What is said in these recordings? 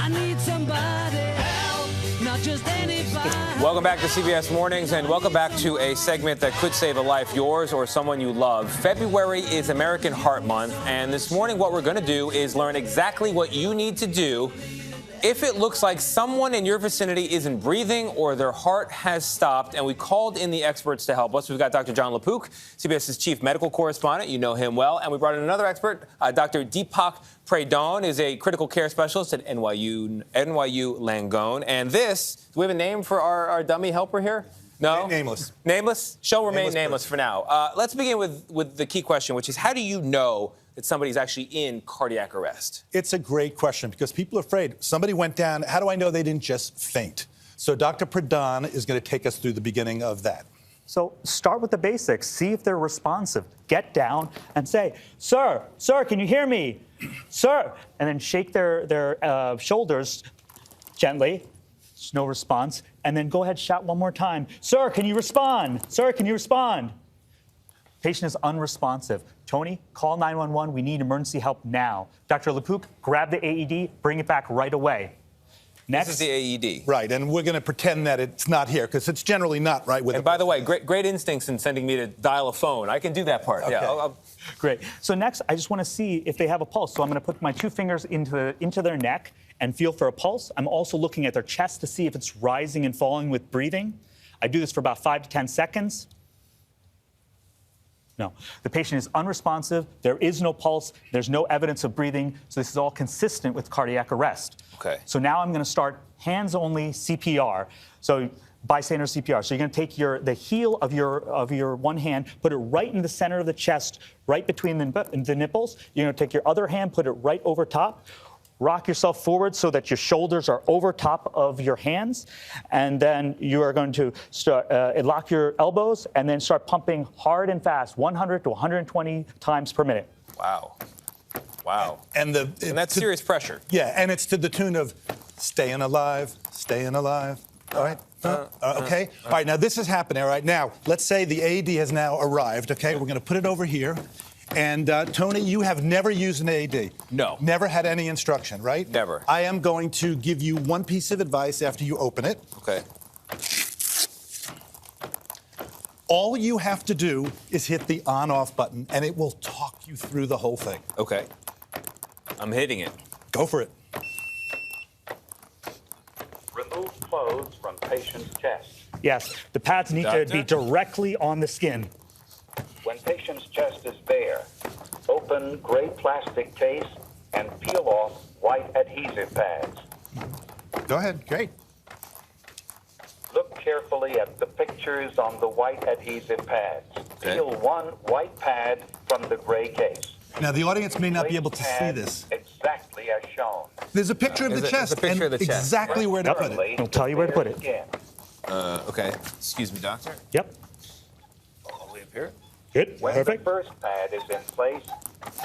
I need somebody help, not just anybody. Welcome back to CBS Mornings, and welcome back to a segment that could save a life, yours or someone you love. February is American Heart Month, and this morning what we're going to do is learn exactly what you need to do if it looks like someone in your vicinity isn't breathing or their heart has stopped. And we called in the experts to help us. We've got Dr. Jon LaPook, CBS's chief medical correspondent. You know him well. And we brought in another expert. Dr. Deepak Prahdan is a critical care specialist at NYU Langone. And this, do we have a name for our dummy helper here? No? Nameless. Nameless? She'll remain nameless for now. Let's begin with the key question, which is, how do you know that somebody's actually in cardiac arrest? It's a great question because people are afraid. Somebody went down. How do I know they didn't just faint? So Dr. Prahdan is going to take us through the beginning of that. So start with the basics. See if they're responsive. Get down and say, "Sir, can you hear me? Sir," and then shake their shoulders gently. There's no response. And then go ahead, shout one more time. "Sir, can you respond? Sir, can you respond?" Patient is unresponsive. Tony, call 911. We need emergency help now. Dr. LaPook, grab the AED, bring it back right away. Next. This is the AED. Right, and we're going to pretend that it's not here because it's generally not right with it. And by the way, great instincts in sending me to dial a phone. I can do that part. Okay. Yeah, Great. So next, I just want to see if they have a pulse. So I'm going to put my two fingers into their neck and feel for a pulse. I'm also looking at their chest to see if it's rising and falling with breathing. I do this for about 5 to 10 seconds. No. The patient is unresponsive. There is no pulse. There's no evidence of breathing. So this is all consistent with cardiac arrest. Okay. So now I'm going to start hands-only CPR. So bystander CPR. So you're going to take the heel of your one hand, put it right in the center of the chest, right between the nipples. You're going to take your other hand, put it right over top. Rock yourself forward so that your shoulders are over top of your hands. And then you are going to start, lock your elbows and then start pumping hard and fast, 100 to 120 times per minute. Wow. Wow. And that's serious pressure. Yeah, and it's to the tune of staying alive, staying alive. All right? Okay? All right, now this is happening. All right, now let's say the AED has now arrived. Okay, we're going to put it over here. And Tony, you have never used an AED. No. Never had any instruction, right? Never. I am going to give you one piece of advice after you open it. Okay. All you have to do is hit the on-off button, and it will talk you through the whole thing. Okay. I'm hitting it. Go for it. Remove clothes from patient's chest. Yes, the pads need to be directly on the skin. When patient's chest is bare, open gray plastic case and peel off white adhesive pads. Go ahead. Great. Look carefully at the pictures on the white adhesive pads. Okay. Peel one white pad from the gray case. Now, the audience may not be Place able to see pad this. Exactly as shown. There's a picture of the chest a picture and of the chest. exactly where to put it. It'll tell you where to put it. Skin. Okay. Excuse me, doctor. Yep. All the way up here. Good. When Perfect. the first pad is in place,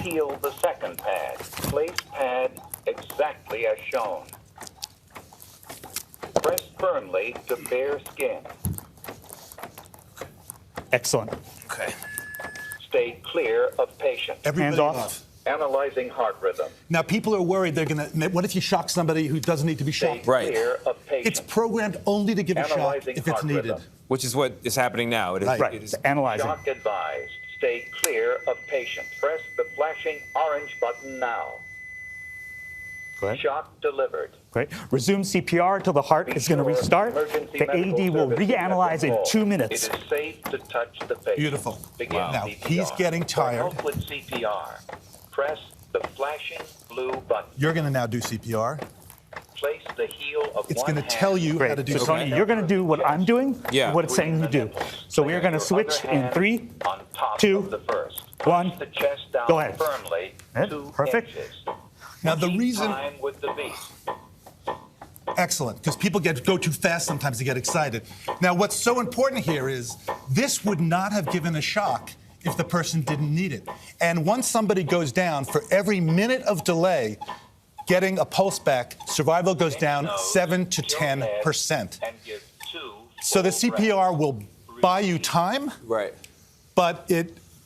peel the second pad. Place pad exactly as shown. Press firmly to bare skin. Excellent. Okay. Stay clear of patient. Everybody Hands off. Analyzing heart rhythm. Now, people are worried they're going to. What if you shock somebody who doesn't need to be Stay shocked? Right. clear of patient. It's programmed only to give a shock Analyzing if it's heart needed. rhythm. Which is what is happening now. It is. Right. It is. Analyzing. Shock advised. Stay clear of patient. Press the flashing orange button now. Go ahead. Shock delivered. Great. Resume CPR until the heart is going to restart. Emergency The medical AED will services reanalyze in at 2 minutes. It is safe to touch the patient. Beautiful. Begin Now, CPR. he's getting tired. For help with CPR, press the flashing blue button. You're going to now do CPR. Place the heel of It's one going to hand. tell you how to Great. do So, Tony, CPR. you're going to do what I'm doing, Yeah. what it's saying you do. So we are going to switch in 3, on top 2, of the first. 1. Push the chest down Go ahead. firmly. Good. 2 Perfect. inches. Now, the Keep reason. time with the beat. Excellent, because people go too fast sometimes to get excited. Now, what's so important here is this would not have given a shock if the person didn't need it. And once somebody goes down, for every minute of delay getting a pulse back, survival goes down 7 to 10%. And give 2 So the full CPR will buy you time, Right. but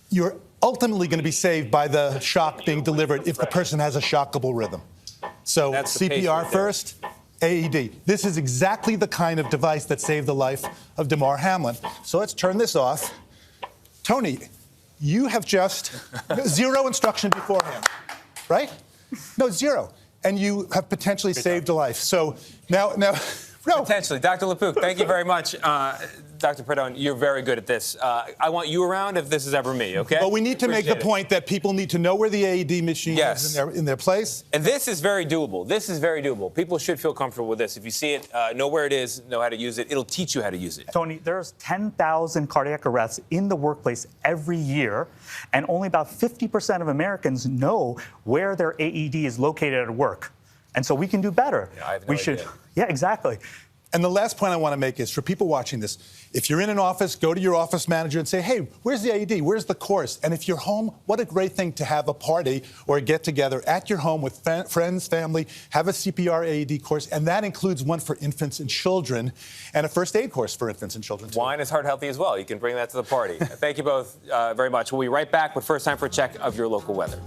you're ultimately going to be saved by the shock being delivered if the person has a shockable rhythm. So That's the pace CPR right there. first, AED. This is exactly the kind of device that saved the life of Damar Hamlin. So let's turn this off. Tony, you have just zero instruction beforehand, right? No, zero. And you have potentially saved a life. So now, no. Potentially. Dr. LaPook, thank you very much. Dr. Prahdan, you're very good at this. I want you around if this is ever me, okay? But we need to make the Appreciate it. point that people need to know where the AED machine Yes. is in their place. And this is very doable. This is very doable. People should feel comfortable with this. If you see it, know where it is, know how to use it. It'll teach you how to use it. Tony, there's 10,000 cardiac arrests in the workplace every year, and only about 50% of Americans know where their AED is located at work. And so we can do better. Yeah, I have no idea. Yeah, exactly. And the last point I want to make is for people watching this, if you're in an office, go to your office manager and say, hey, where's the AED? Where's the course? And if you're home, what a great thing to have a party or a get-together at your home with friends, family, have a CPR AED course, and that includes one for infants and children and a first aid course for infants and children, too. Wine is heart healthy as well. You can bring that to the party. Thank you both very much. We'll be right back, but first time for a check of your local weather.